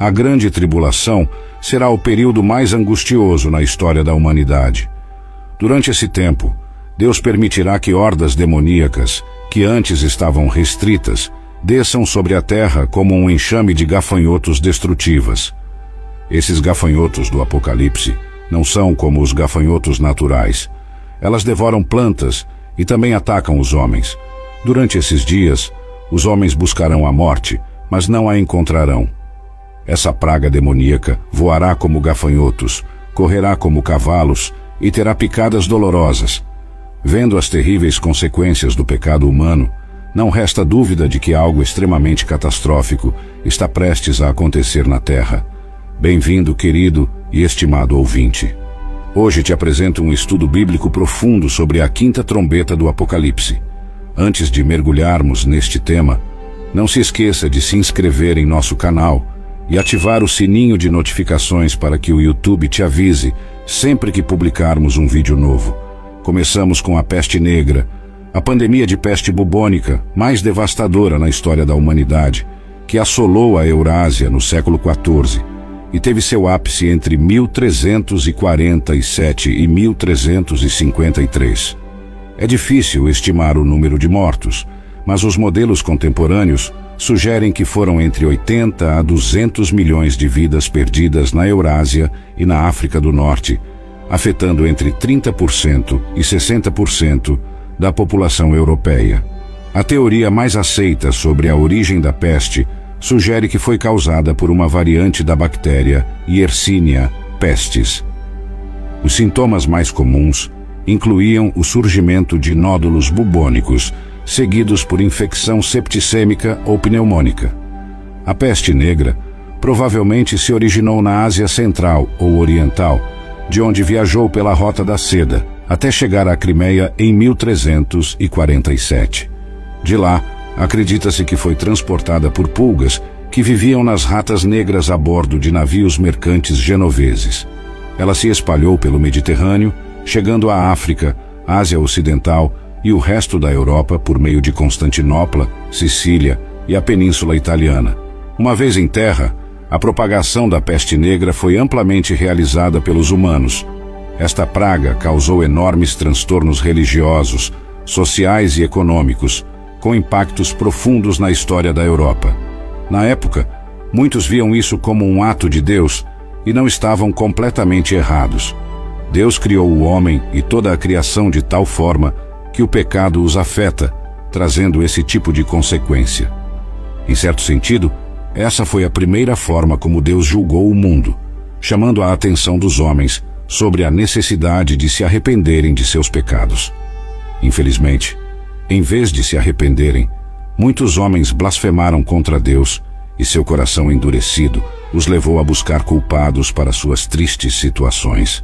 A grande tribulação será o período mais angustioso na história da humanidade. Durante esse tempo, Deus permitirá que hordas demoníacas, que antes estavam restritas, desçam sobre a terra como um enxame de gafanhotos destrutivas. Esses gafanhotos do Apocalipse não são como os gafanhotos naturais. Elas devoram plantas e também atacam os homens. Durante esses dias, os homens buscarão a morte, mas não a encontrarão. Essa praga demoníaca voará como gafanhotos, correrá como cavalos e terá picadas dolorosas. Vendo as terríveis consequências do pecado humano, não resta dúvida de que algo extremamente catastrófico está prestes a acontecer na Terra. Bem-vindo, querido e estimado ouvinte. Hoje te apresento um estudo bíblico profundo sobre a quinta trombeta do Apocalipse. Antes de mergulharmos neste tema, não se esqueça de se inscrever em nosso canal e ativar o sininho de notificações para que o YouTube te avise sempre que publicarmos um vídeo novo. Começamos com a peste negra, a pandemia de peste bubônica mais devastadora na história da humanidade, que assolou a Eurásia no século XIV e teve seu ápice entre 1347 e 1353. É difícil estimar o número de mortos, mas os modelos contemporâneos sugerem que foram entre 80 a 200 milhões de vidas perdidas na Eurásia e na África do Norte, afetando entre 30% e 60% da população europeia. A teoria mais aceita sobre a origem da peste sugere que foi causada por uma variante da bactéria Yersinia pestis. Os sintomas mais comuns incluíam o surgimento de nódulos bubônicos, seguidos por infecção septicêmica ou pneumônica. A peste negra provavelmente se originou na Ásia Central ou Oriental, de onde viajou pela Rota da Seda, até chegar à Crimeia em 1347. De lá, acredita-se que foi transportada por pulgas que viviam nas ratas negras a bordo de navios mercantes genoveses. Ela se espalhou pelo Mediterrâneo, chegando à África, Ásia Ocidental e o resto da Europa por meio de Constantinopla, Sicília e a Península Italiana. Uma vez em terra, a propagação da peste negra foi amplamente realizada pelos humanos. Esta praga causou enormes transtornos religiosos, sociais e econômicos, com impactos profundos na história da Europa. Na época, muitos viam isso como um ato de Deus e não estavam completamente errados. Deus criou o homem e toda a criação de tal forma que o pecado os afeta, trazendo esse tipo de consequência. Em certo sentido, essa foi a primeira forma como Deus julgou o mundo, chamando a atenção dos homens sobre a necessidade de se arrependerem de seus pecados. Infelizmente, em vez de se arrependerem, muitos homens blasfemaram contra Deus e seu coração endurecido os levou a buscar culpados para suas tristes situações.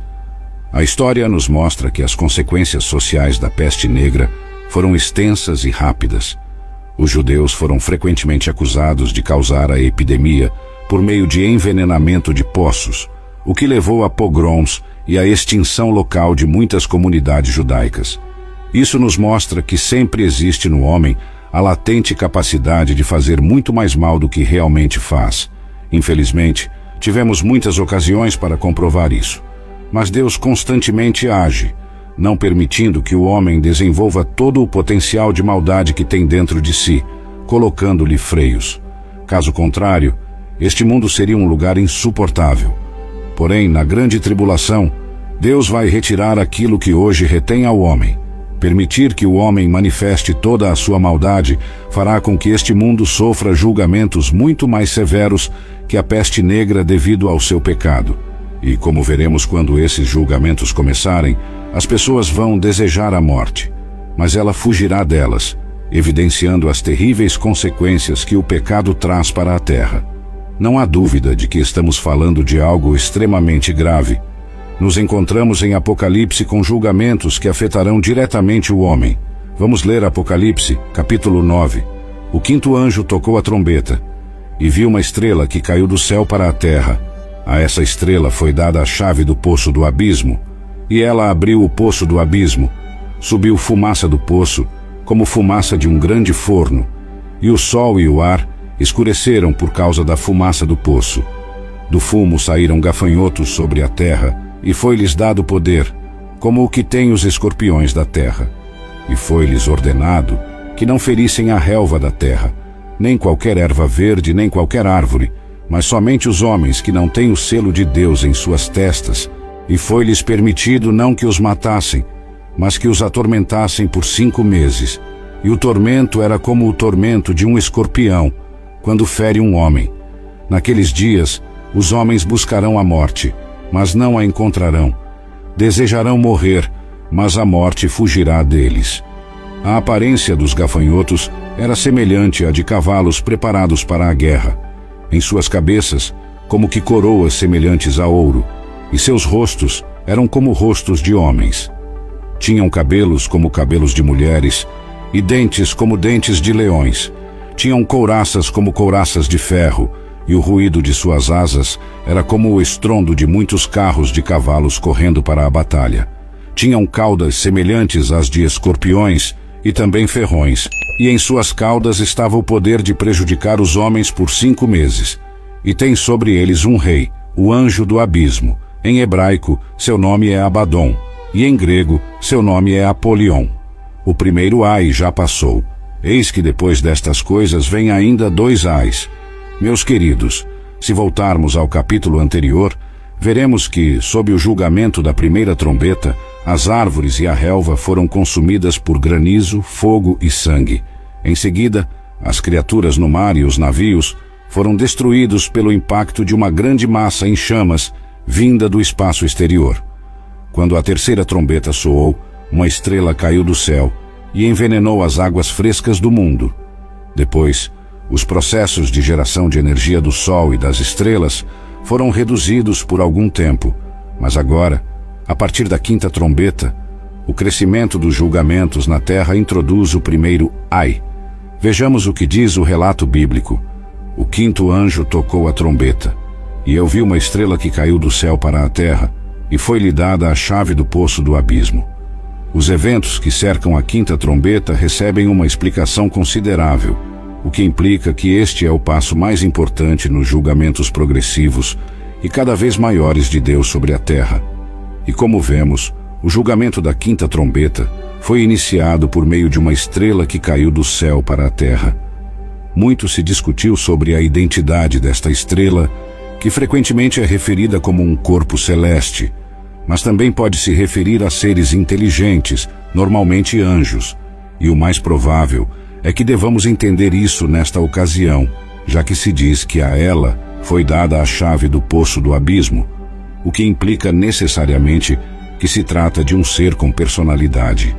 A história nos mostra que as consequências sociais da peste negra foram extensas e rápidas. Os judeus foram frequentemente acusados de causar a epidemia por meio de envenenamento de poços, o que levou a pogroms e a extinção local de muitas comunidades judaicas. Isso nos mostra que sempre existe no homem a latente capacidade de fazer muito mais mal do que realmente faz. Infelizmente, tivemos muitas ocasiões para comprovar isso. Mas Deus constantemente age, não permitindo que o homem desenvolva todo o potencial de maldade que tem dentro de si, colocando-lhe freios. Caso contrário, este mundo seria um lugar insuportável. Porém, na grande tribulação, Deus vai retirar aquilo que hoje retém ao homem. Permitir que o homem manifeste toda a sua maldade fará com que este mundo sofra julgamentos muito mais severos que a peste negra devido ao seu pecado. E como veremos quando esses julgamentos começarem, as pessoas vão desejar a morte, mas ela fugirá delas, evidenciando as terríveis consequências que o pecado traz para a terra. Não há dúvida de que estamos falando de algo extremamente grave. Nos encontramos em Apocalipse com julgamentos que afetarão diretamente o homem. Vamos ler Apocalipse, capítulo 9. O quinto anjo tocou a trombeta, e viu uma estrela que caiu do céu para a terra. A essa estrela foi dada a chave do poço do abismo, e ela abriu o poço do abismo. Subiu fumaça do poço, como fumaça de um grande forno, e o sol e o ar escureceram por causa da fumaça do poço. Do fumo saíram gafanhotos sobre a terra, e foi-lhes dado poder, como o que tem os escorpiões da terra. E foi-lhes ordenado que não ferissem a relva da terra, nem qualquer erva verde, nem qualquer árvore, mas somente os homens que não têm o selo de Deus em suas testas. E foi-lhes permitido não que os matassem, mas que os atormentassem por 5 meses. E o tormento era como o tormento de um escorpião, quando fere um homem. Naqueles dias, os homens buscarão a morte, mas não a encontrarão. Desejarão morrer, mas a morte fugirá deles. A aparência dos gafanhotos era semelhante à de cavalos preparados para a guerra. Em suas cabeças, como que coroas semelhantes a ouro, e seus rostos eram como rostos de homens. Tinham cabelos como cabelos de mulheres, e dentes como dentes de leões. Tinham couraças como couraças de ferro, e o ruído de suas asas era como o estrondo de muitos carros de cavalos correndo para a batalha. Tinham caudas semelhantes às de escorpiões e também ferrões, e em suas caudas estava o poder de prejudicar os homens por 5 meses. E tem sobre eles um rei, o anjo do abismo. Em hebraico, seu nome é Abaddon, e em grego, seu nome é Apolion. O primeiro ai já passou. Eis que depois destas coisas vem ainda 2 ais. Meus queridos, se voltarmos ao capítulo anterior, veremos que, sob o julgamento da primeira trombeta, as árvores e a relva foram consumidas por granizo, fogo e sangue. Em seguida, as criaturas no mar e os navios foram destruídos pelo impacto de uma grande massa em chamas vinda do espaço exterior. Quando a terceira trombeta soou, uma estrela caiu do céu e envenenou as águas frescas do mundo. Depois, os processos de geração de energia do Sol e das estrelas foram reduzidos por algum tempo, mas agora, a partir da quinta trombeta, o crescimento dos julgamentos na terra introduz o primeiro ai. Vejamos o que diz o relato bíblico. O 5º anjo tocou a trombeta, e eu vi uma estrela que caiu do céu para a terra, e foi-lhe dada a chave do poço do abismo. Os eventos que cercam a 5ª trombeta recebem uma explicação considerável, o que implica que este é o passo mais importante nos julgamentos progressivos e cada vez maiores de Deus sobre a terra. E como vemos, o julgamento da 5ª trombeta foi iniciado por meio de uma estrela que caiu do céu para a terra. Muito se discutiu sobre a identidade desta estrela, que frequentemente é referida como um corpo celeste, mas também pode se referir a seres inteligentes, normalmente anjos, e o mais provável é que devamos entender isso nesta ocasião, já que se diz que a ela foi dada a chave do poço do abismo, o que implica necessariamente que se trata de um ser com personalidade.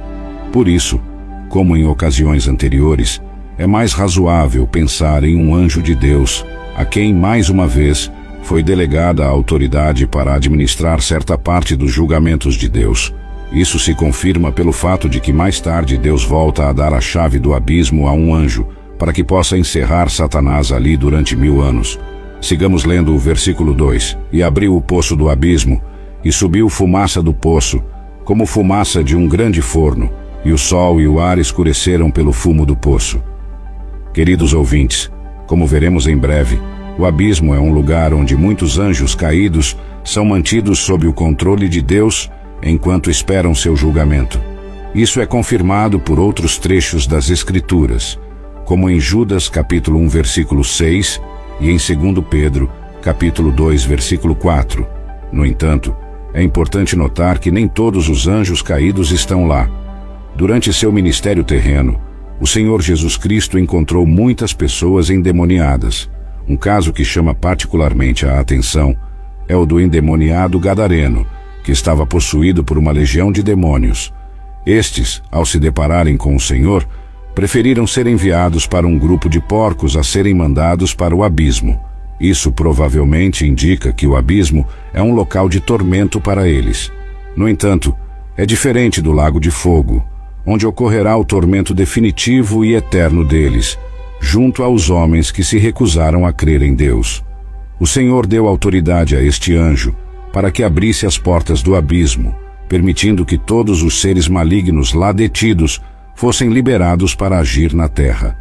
Por isso, como em ocasiões anteriores, é mais razoável pensar em um anjo de Deus, a quem, mais uma vez, foi delegada a autoridade para administrar certa parte dos julgamentos de Deus. Isso se confirma pelo fato de que mais tarde Deus volta a dar a chave do abismo a um anjo, para que possa encerrar Satanás ali durante 1000 anos. Sigamos lendo o versículo 2. E abriu o poço do abismo, e subiu fumaça do poço, como fumaça de um grande forno, e o sol e o ar escureceram pelo fumo do poço. Queridos ouvintes, como veremos em breve, o abismo é um lugar onde muitos anjos caídos são mantidos sob o controle de Deus enquanto esperam seu julgamento. Isso é confirmado por outros trechos das Escrituras, como em Judas capítulo 1, versículo 6 e em 2 Pedro capítulo 2, versículo 4. No entanto, é importante notar que nem todos os anjos caídos estão lá. Durante seu ministério terreno, o Senhor Jesus Cristo encontrou muitas pessoas endemoniadas. Um caso que chama particularmente a atenção é o do endemoniado gadareno, que estava possuído por uma legião de demônios. Estes, ao se depararem com o Senhor, preferiram ser enviados para um grupo de porcos a serem mandados para o abismo. Isso provavelmente indica que o abismo é um local de tormento para eles. No entanto, é diferente do lago de fogo, onde ocorrerá o tormento definitivo e eterno deles, junto aos homens que se recusaram a crer em Deus. O Senhor deu autoridade a este anjo para que abrisse as portas do abismo, permitindo que todos os seres malignos lá detidos fossem liberados para agir na terra.